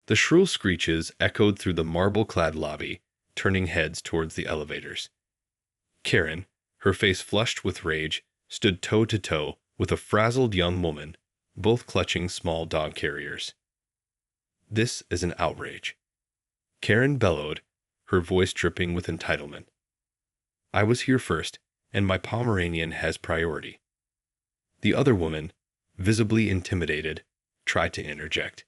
The shrill screeches echoed through the marble-clad lobby, turning heads towards the elevators. Karen, her face flushed with rage, stood toe-to-toe with a frazzled young woman, both clutching small dog carriers. "This is an outrage," Karen bellowed, her voice dripping with entitlement. "I was here first, and my Pomeranian has priority." The other woman, visibly intimidated, tried to interject.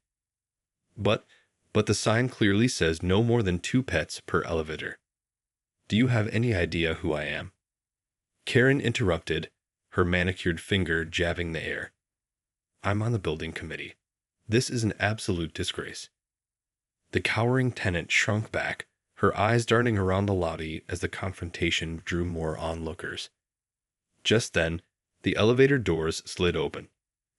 But the sign clearly says no more than 2 pets per elevator. Do you have any idea who I am?" Karen interrupted, her manicured finger jabbing the air. "I'm on the building committee. This is an absolute disgrace." The cowering tenant shrunk back, her eyes darting around the lobby as the confrontation drew more onlookers. Just then, the elevator doors slid open,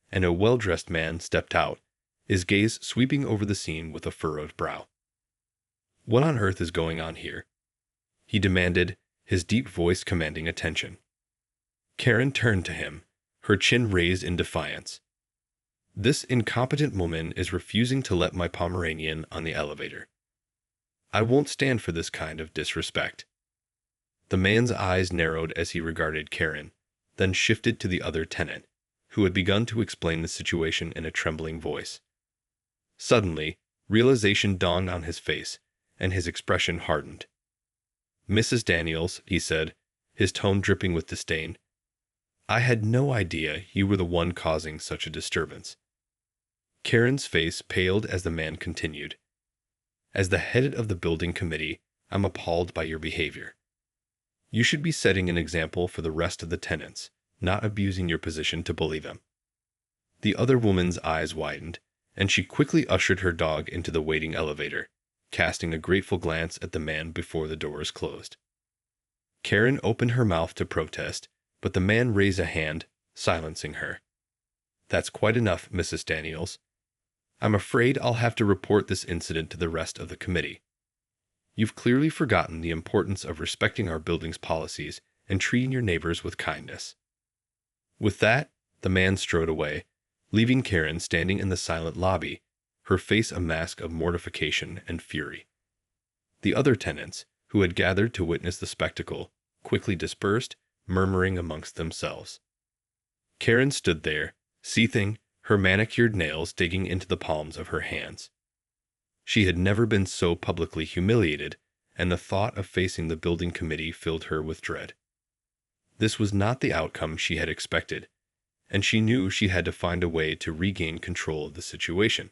and a well-dressed man stepped out, his gaze sweeping over the scene with a furrowed brow. "What on earth is going on here?" he demanded, his deep voice commanding attention. Karen turned to him, her chin raised in defiance. "This incompetent woman is refusing to let my Pomeranian on the elevator. I won't stand for this kind of disrespect." The man's eyes narrowed as he regarded Karen, then shifted to the other tenant, who had begun to explain the situation in a trembling voice. Suddenly, realization dawned on his face, and his expression hardened. "Mrs. Daniels," he said, his tone dripping with disdain, "I had no idea you were the one causing such a disturbance." Karen's face paled as the man continued. "As the head of the building committee, I'm appalled by your behavior. You should be setting an example for the rest of the tenants, not abusing your position to bully them." The other woman's eyes widened, and she quickly ushered her dog into the waiting elevator, casting a grateful glance at the man before the doors closed. Karen opened her mouth to protest, but the man raised a hand, silencing her. "That's quite enough, Mrs. Daniels. I'm afraid I'll have to report this incident to the rest of the committee. You've clearly forgotten the importance of respecting our building's policies and treating your neighbors with kindness." With that, the man strode away, leaving Karen standing in the silent lobby, her face a mask of mortification and fury. The other tenants, who had gathered to witness the spectacle, quickly dispersed, murmuring amongst themselves. Karen stood there, seething, her manicured nails digging into the palms of her hands. She had never been so publicly humiliated, and the thought of facing the building committee filled her with dread. This was not the outcome she had expected, and she knew she had to find a way to regain control of the situation.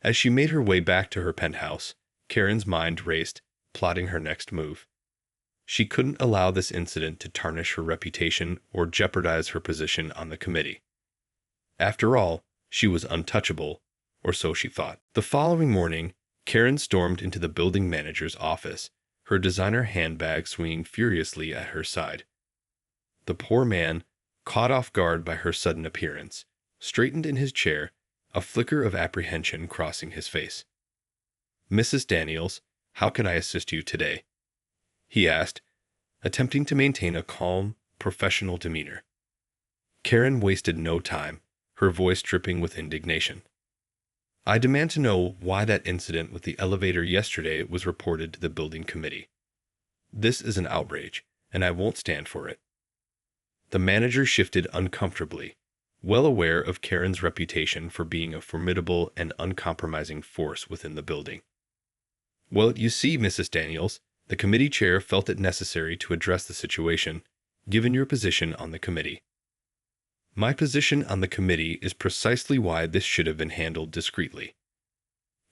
As she made her way back to her penthouse, Karen's mind raced, plotting her next move. She couldn't allow this incident to tarnish her reputation or jeopardize her position on the committee. After all, she was untouchable, or so she thought. The following morning, Karen stormed into the building manager's office, her designer handbag swinging furiously at her side. The poor man, caught off guard by her sudden appearance, straightened in his chair, a flicker of apprehension crossing his face. "Mrs. Daniels, how can I assist you today?" he asked, attempting to maintain a calm, professional demeanor. Karen wasted no time, her voice dripping with indignation. "I demand to know why that incident with the elevator yesterday was reported to the building committee. This is an outrage, and I won't stand for it." The manager shifted uncomfortably, well aware of Karen's reputation for being a formidable and uncompromising force within the building. "Well, you see, Mrs. Daniels, the committee chair felt it necessary to address the situation, given your position on the committee." "My position on the committee is precisely why this should have been handled discreetly."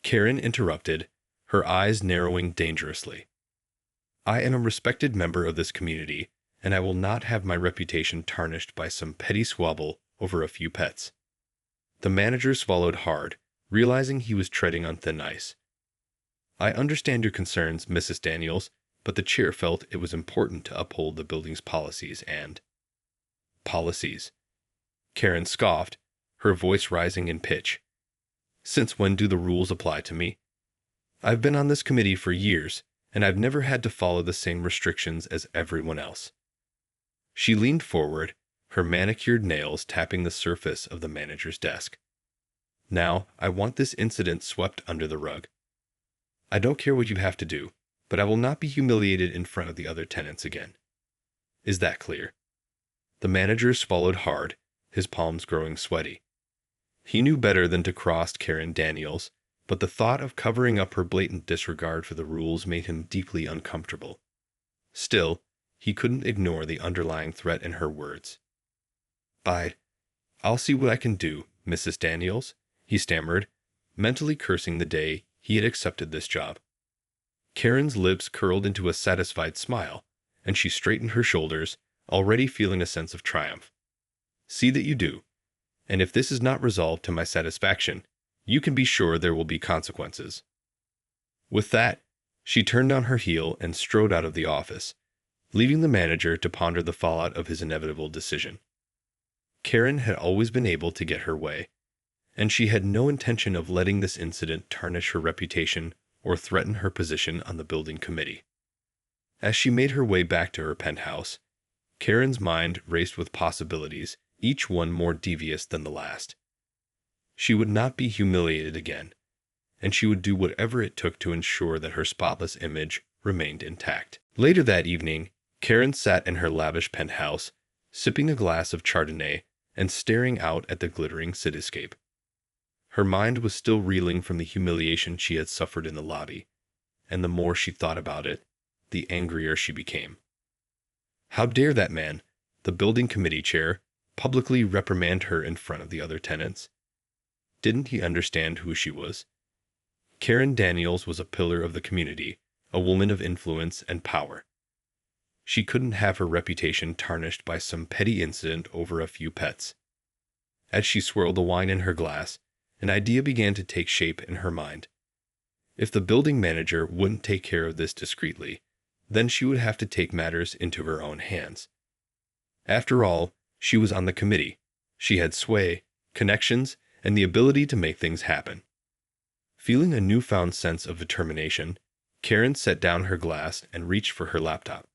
Karen interrupted, her eyes narrowing dangerously. "I am a respected member of this community, and I will not have my reputation tarnished by some petty squabble over a few pets." The manager swallowed hard, realizing he was treading on thin ice. "I understand your concerns, Mrs. Daniels, but the chair felt it was important to uphold the building's policies and—" "Policies?" Karen scoffed, her voice rising in pitch. "Since when do the rules apply to me? I've been on this committee for years, and I've never had to follow the same restrictions as everyone else." She leaned forward, her manicured nails tapping the surface of the manager's desk. Now, I want this incident swept under the rug. I don't care what you have to do, but I will not be humiliated in front of the other tenants again. Is that clear?" The manager swallowed hard, his palms growing sweaty. He knew better than to cross Karen Daniels, but the thought of covering up her blatant disregard for the rules made him deeply uncomfortable. Still, he couldn't ignore the underlying threat in her words. "I'll see what I can do, Mrs. Daniels," he stammered, mentally cursing the day he had accepted this job. Karen's lips curled into a satisfied smile, and she straightened her shoulders, already feeling a sense of triumph. "See that you do. And if this is not resolved to my satisfaction, you can be sure there will be consequences." With that, she turned on her heel and strode out of the office, leaving the manager to ponder the fallout of his inevitable decision. Karen had always been able to get her way, and she had no intention of letting this incident tarnish her reputation or threaten her position on the building committee. As she made her way back to her penthouse, Karen's mind raced with possibilities, each one more devious than the last. She would not be humiliated again, and she would do whatever it took to ensure that her spotless image remained intact. Later that evening, Karen sat in her lavish penthouse, sipping a glass of Chardonnay and staring out at the glittering cityscape. Her mind was still reeling from the humiliation she had suffered in the lobby, and the more she thought about it, the angrier she became. How dare that man, the building committee chair, publicly reprimand her in front of the other tenants? Didn't he understand who she was? Karen Daniels was a pillar of the community, a woman of influence and power. She couldn't have her reputation tarnished by some petty incident over a few pets. As she swirled the wine in her glass, an idea began to take shape in her mind. If the building manager wouldn't take care of this discreetly, then she would have to take matters into her own hands. After all, she was on the committee. She had sway, connections, and the ability to make things happen. Feeling a newfound sense of determination, Karen set down her glass and reached for her laptop.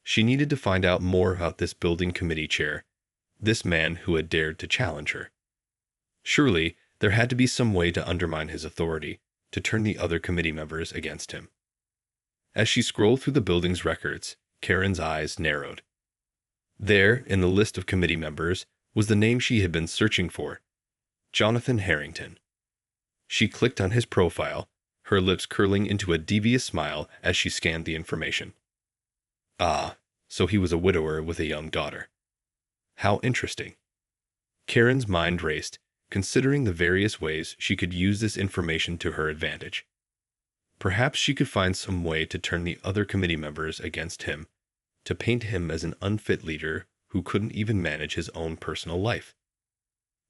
She needed to find out more about this building committee chair, this man who had dared to challenge her. Surely, there had to be some way to undermine his authority, to turn the other committee members against him. As she scrolled through the building's records, Karen's eyes narrowed. There, in the list of committee members, was the name she had been searching for, Jonathan Harrington. She clicked on his profile, her lips curling into a devious smile as she scanned the information. Ah, so he was a widower with a young daughter. How interesting. Karen's mind raced, considering the various ways she could use this information to her advantage. Perhaps she could find some way to turn the other committee members against him, to paint him as an unfit leader who couldn't even manage his own personal life.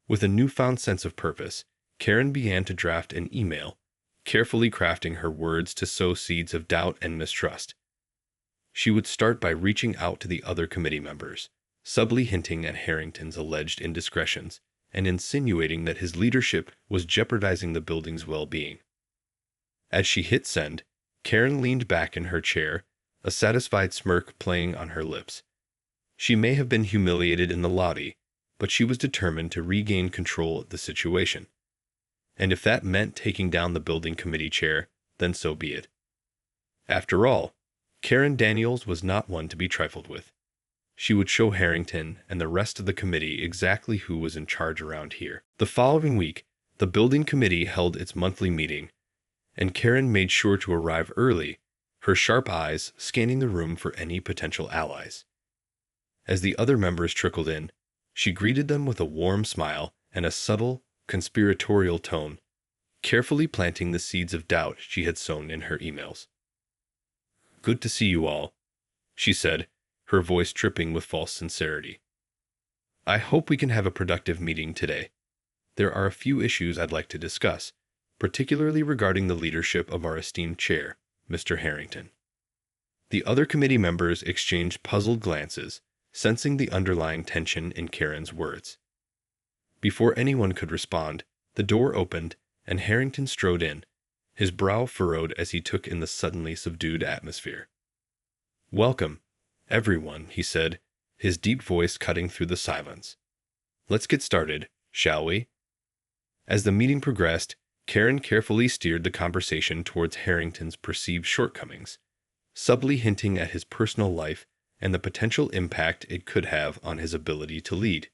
With a newfound sense of purpose, Karen began to draft an email, carefully crafting her words to sow seeds of doubt and mistrust. She would start by reaching out to the other committee members, subtly hinting at Harrington's alleged indiscretions and insinuating that his leadership was jeopardizing the building's well-being. As she hit send, Karen leaned back in her chair, a satisfied smirk playing on her lips. She may have been humiliated in the lobby, but she was determined to regain control of the situation. And if that meant taking down the building committee chair, then so be it. After all, Karen Daniels was not one to be trifled with. She would show Harrington and the rest of the committee exactly who was in charge around here. The following week, the building committee held its monthly meeting, and Karen made sure to arrive early, her sharp eyes scanning the room for any potential allies. As the other members trickled in, she greeted them with a warm smile and a subtle, conspiratorial tone, carefully planting the seeds of doubt she had sown in her emails. "Good to see you all," she said, her voice dripping with false sincerity. "I hope we can have a productive meeting today. There are a few issues I'd like to discuss, particularly regarding the leadership of our esteemed chair, Mr. Harrington." The other committee members exchanged puzzled glances, sensing the underlying tension in Karen's words. Before anyone could respond, the door opened and Harrington strode in, his brow furrowed as he took in the suddenly subdued atmosphere. "Welcome, everyone," he said, his deep voice cutting through the silence. "Let's get started, shall we?" As the meeting progressed, Karen carefully steered the conversation towards Harrington's perceived shortcomings, subtly hinting at his personal life and the potential impact it could have on his ability to lead.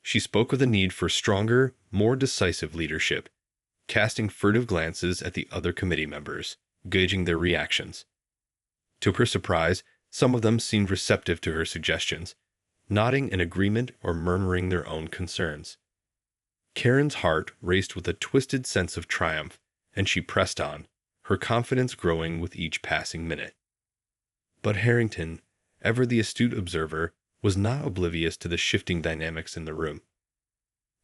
She spoke of the need for stronger, more decisive leadership, casting furtive glances at the other committee members, gauging their reactions. To her surprise, some of them seemed receptive to her suggestions, nodding in agreement or murmuring their own concerns. Karen's heart raced with a twisted sense of triumph, and she pressed on, her confidence growing with each passing minute. But Harrington, ever the astute observer, was not oblivious to the shifting dynamics in the room.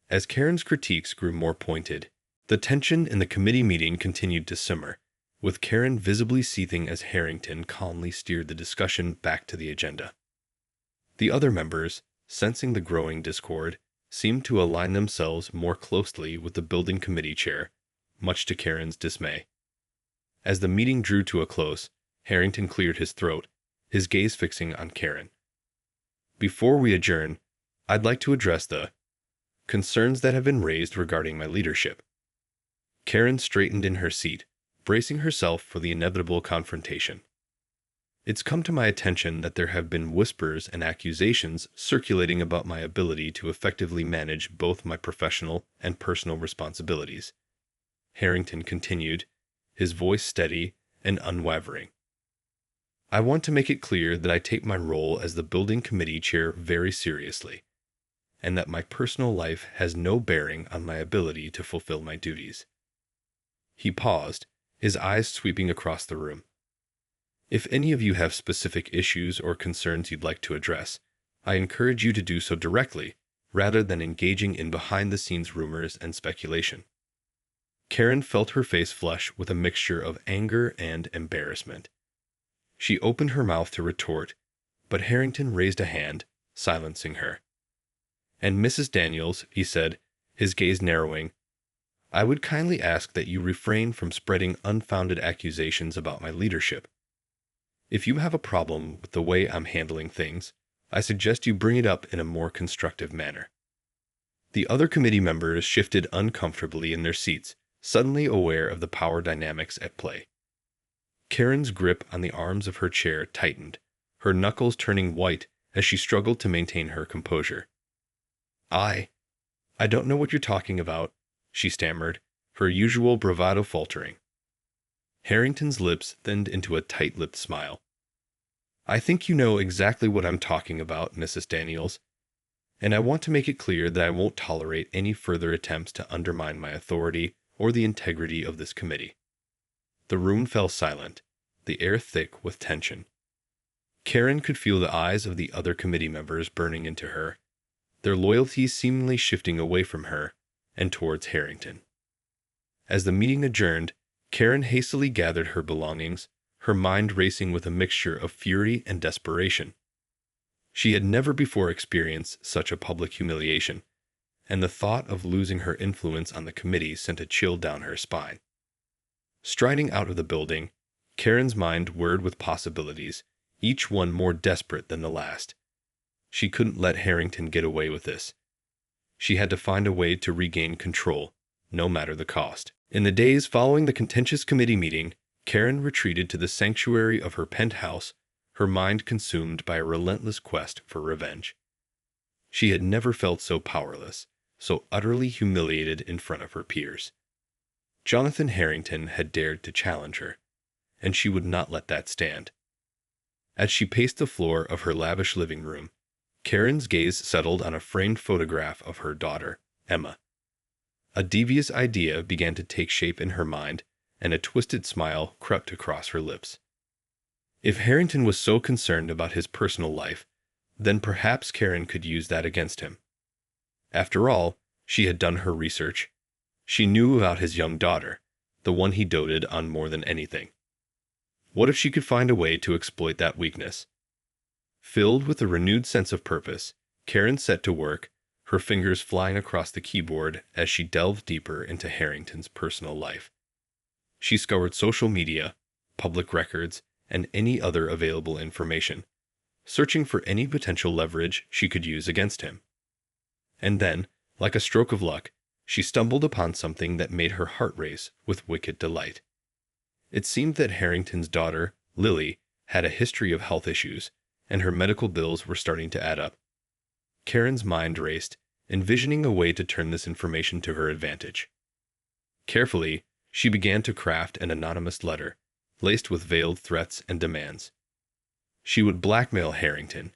As Karen's critiques grew more pointed, the tension in the committee meeting continued to simmer, with Karen visibly seething as Harrington calmly steered the discussion back to the agenda. The other members, sensing the growing discord, seemed to align themselves more closely with the building committee chair, much to Karen's dismay. As the meeting drew to a close, Harrington cleared his throat, his gaze fixing on Karen. "Before we adjourn, I'd like to address the concerns that have been raised regarding my leadership." Karen straightened in her seat, bracing herself for the inevitable confrontation. "It's come to my attention that there have been whispers and accusations circulating about my ability to effectively manage both my professional and personal responsibilities," Harrington continued, his voice steady and unwavering. "I want to make it clear that I take my role as the building committee chair very seriously, and that my personal life has no bearing on my ability to fulfill my duties." He paused, his eyes sweeping across the room. "If any of you have specific issues or concerns you'd like to address, I encourage you to do so directly, rather than engaging in behind-the-scenes rumors and speculation." Karen felt her face flush with a mixture of anger and embarrassment. She opened her mouth to retort, but Harrington raised a hand, silencing her. "And Mrs. Daniels," he said, his gaze narrowing, "I would kindly ask that you refrain from spreading unfounded accusations about my leadership. If you have a problem with the way I'm handling things, I suggest you bring it up in a more constructive manner." The other committee members shifted uncomfortably in their seats, suddenly aware of the power dynamics at play. Karen's grip on the arms of her chair tightened, her knuckles turning white as she struggled to maintain her composure. I don't know what you're talking about," she stammered, her usual bravado faltering. Harrington's lips thinned into a tight-lipped smile. "I think you know exactly what I'm talking about, Mrs. Daniels, and I want to make it clear that I won't tolerate any further attempts to undermine my authority or the integrity of this committee." The room fell silent, the air thick with tension. Karen could feel the eyes of the other committee members burning into her, their loyalties seemingly shifting away from her and towards Harrington. As the meeting adjourned, Karen hastily gathered her belongings, her mind racing with a mixture of fury and desperation. She had never before experienced such a public humiliation, and the thought of losing her influence on the committee sent a chill down her spine. Striding out of the building, Karen's mind whirred with possibilities, each one more desperate than the last. She couldn't let Harrington get away with this. She had to find a way to regain control, no matter the cost. In the days following the contentious committee meeting, Karen retreated to the sanctuary of her penthouse, her mind consumed by a relentless quest for revenge. She had never felt so powerless, so utterly humiliated in front of her peers. Jonathan Harrington had dared to challenge her, and she would not let that stand. As she paced the floor of her lavish living room, Karen's gaze settled on a framed photograph of her daughter, Emma. A devious idea began to take shape in her mind, and a twisted smile crept across her lips. If Harrington was so concerned about his personal life, then perhaps Karen could use that against him. After all, she had done her research. She knew about his young daughter, the one he doted on more than anything. What if she could find a way to exploit that weakness? Filled with a renewed sense of purpose, Karen set to work, her fingers flying across the keyboard as she delved deeper into Harrington's personal life. She scoured social media, public records, and any other available information, searching for any potential leverage she could use against him. And then, like a stroke of luck, she stumbled upon something that made her heart race with wicked delight. It seemed that Harrington's daughter, Lily, had a history of health issues, and her medical bills were starting to add up. Karen's mind raced, envisioning a way to turn this information to her advantage. Carefully, she began to craft an anonymous letter, laced with veiled threats and demands. She would blackmail Harrington,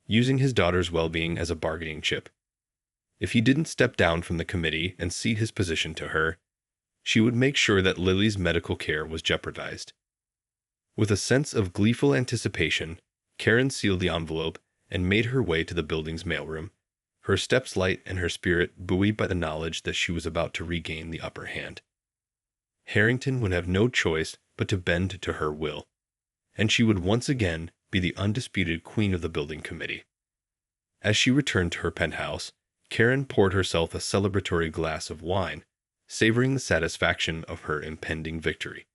using his daughter's well-being as a bargaining chip. If he didn't step down from the committee and cede his position to her, she would make sure that Lily's medical care was jeopardized. With a sense of gleeful anticipation, Karen sealed the envelope and made her way to the building's mailroom, her steps light and her spirit buoyed by the knowledge that she was about to regain the upper hand. Harrington would have no choice but to bend to her will, and she would once again be the undisputed queen of the building committee. As she returned to her penthouse, Karen poured herself a celebratory glass of wine, savoring the satisfaction of her impending victory.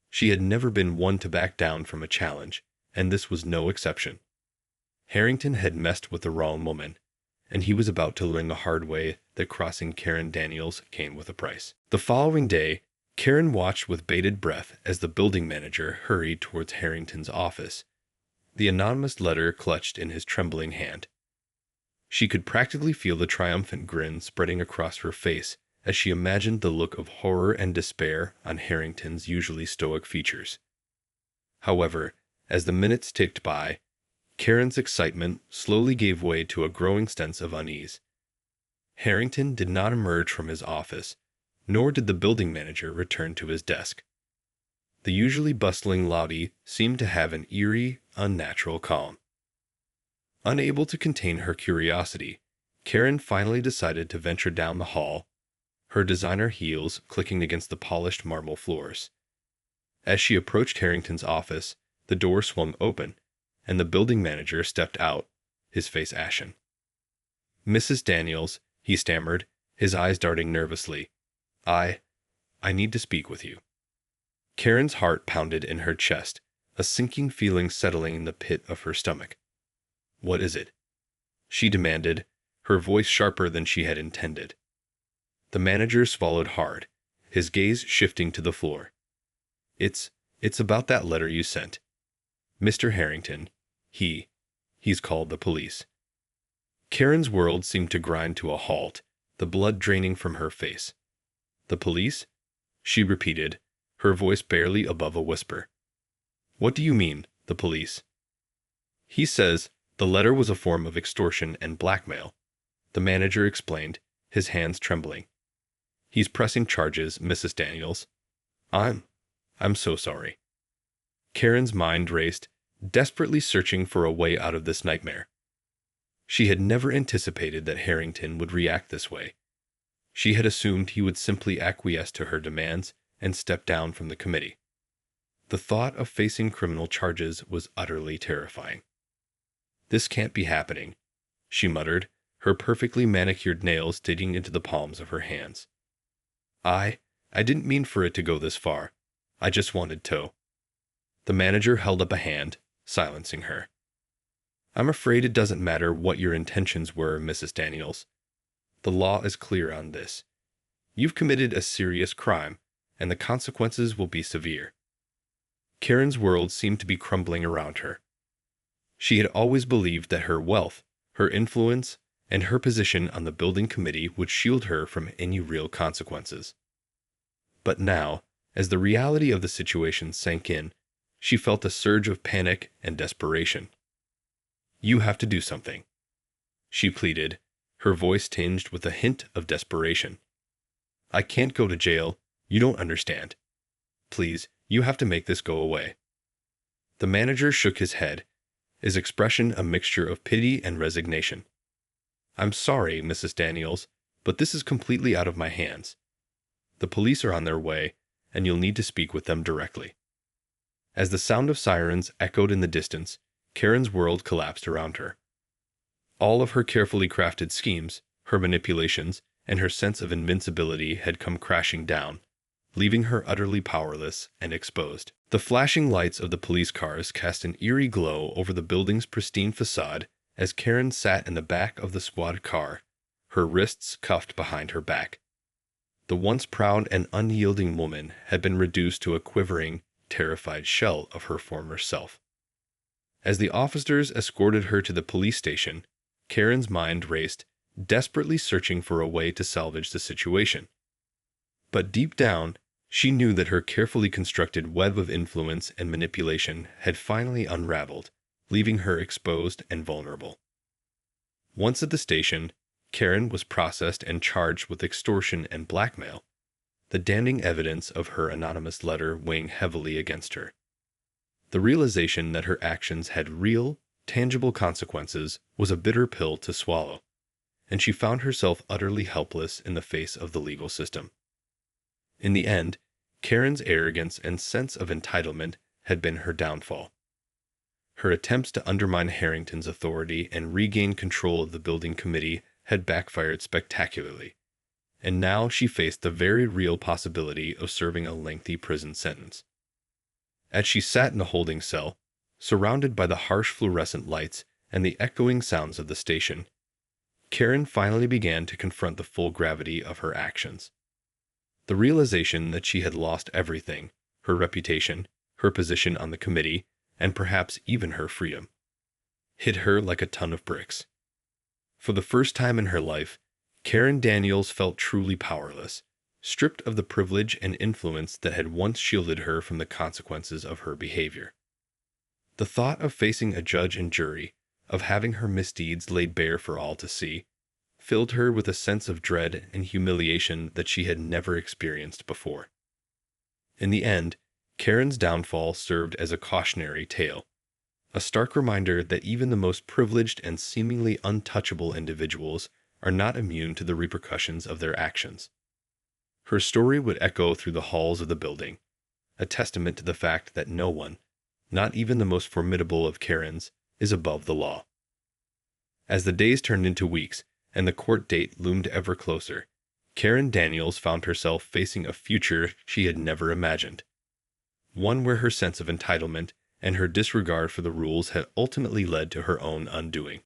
She had never been one to back down from a challenge, and this was no exception. Harrington had messed with the wrong woman, and he was about to learn the hard way that crossing Karen Daniels came with a price. The following day, Karen watched with bated breath as the building manager hurried towards Harrington's office, the anonymous letter clutched in his trembling hand. She could practically feel the triumphant grin spreading across her face as she imagined the look of horror and despair on Harrington's usually stoic features. However, as the minutes ticked by, Karen's excitement slowly gave way to a growing sense of unease. Harrington did not emerge from his office, nor did the building manager return to his desk. The usually bustling lobby seemed to have an eerie, unnatural calm. Unable to contain her curiosity, Karen finally decided to venture down the hall, her designer heels clicking against the polished marble floors. As she approached Harrington's office, the door swung open, and the building manager stepped out, his face ashen. "Mrs. Daniels," he stammered, his eyes darting nervously. I need to speak with you." Karen's heart pounded in her chest, a sinking feeling settling in the pit of her stomach. "What is it?" she demanded, her voice sharper than she had intended. The manager swallowed hard, his gaze shifting to the floor. It's about that letter you sent. Mr. Harrington, he's called the police." Karen's world seemed to grind to a halt, the blood draining from her face. "The police?" she repeated, her voice barely above a whisper. "What do you mean, the police?" "He says the letter was a form of extortion and blackmail," the manager explained, his hands trembling. "He's pressing charges, Mrs. Daniels. I'm so sorry." Karen's mind raced, desperately searching for a way out of this nightmare. She had never anticipated that Harrington would react this way. She had assumed he would simply acquiesce to her demands and step down from the committee. The thought of facing criminal charges was utterly terrifying. "This can't be happening," she muttered, her perfectly manicured nails digging into the palms of her hands. I didn't mean for it to go this far. I just wanted to." The manager held up a hand, silencing her. "I'm afraid it doesn't matter what your intentions were, Mrs. Daniels. The law is clear on this. You've committed a serious crime, and the consequences will be severe." Karen's world seemed to be crumbling around her. She had always believed that her wealth, her influence, and her position on the building committee would shield her from any real consequences. But now, as the reality of the situation sank in, she felt a surge of panic and desperation. "You have to do something," she pleaded, her voice tinged with a hint of desperation. "I can't go to jail. You don't understand. Please, you have to make this go away." The manager shook his head, his expression a mixture of pity and resignation. "I'm sorry, Mrs. Daniels, but this is completely out of my hands. The police are on their way, and you'll need to speak with them directly." As the sound of sirens echoed in the distance, Karen's world collapsed around her. All of her carefully crafted schemes, her manipulations, and her sense of invincibility had come crashing down, leaving her utterly powerless and exposed. The flashing lights of the police cars cast an eerie glow over the building's pristine facade as Karen sat in the back of the squad car, her wrists cuffed behind her back. The once proud and unyielding woman had been reduced to a quivering, terrified shell of her former self. As the officers escorted her to the police station, Karen's mind raced, desperately searching for a way to salvage the situation. But deep down, she knew that her carefully constructed web of influence and manipulation had finally unraveled, leaving her exposed and vulnerable. Once at the station, Karen was processed and charged with extortion and blackmail, the damning evidence of her anonymous letter weighing heavily against her. The realization that her actions had real, tangible consequences was a bitter pill to swallow, and she found herself utterly helpless in the face of the legal system. In the end, Karen's arrogance and sense of entitlement had been her downfall. Her attempts to undermine Harrington's authority and regain control of the building committee had backfired spectacularly, and now she faced the very real possibility of serving a lengthy prison sentence. As she sat in a holding cell, surrounded by the harsh fluorescent lights and the echoing sounds of the station, Karen finally began to confront the full gravity of her actions. The realization that she had lost everything, her reputation, her position on the committee, and perhaps even her freedom, hit her like a ton of bricks. For the first time in her life, Karen Daniels felt truly powerless, stripped of the privilege and influence that had once shielded her from the consequences of her behavior. The thought of facing a judge and jury, of having her misdeeds laid bare for all to see, filled her with a sense of dread and humiliation that she had never experienced before. In the end, Karen's downfall served as a cautionary tale, a stark reminder that even the most privileged and seemingly untouchable individuals are not immune to the repercussions of their actions. Her story would echo through the halls of the building, a testament to the fact that no one, not even the most formidable of Karens, is above the law. As the days turned into weeks and the court date loomed ever closer, Karen Daniels found herself facing a future she had never imagined, one where her sense of entitlement and her disregard for the rules had ultimately led to her own undoing.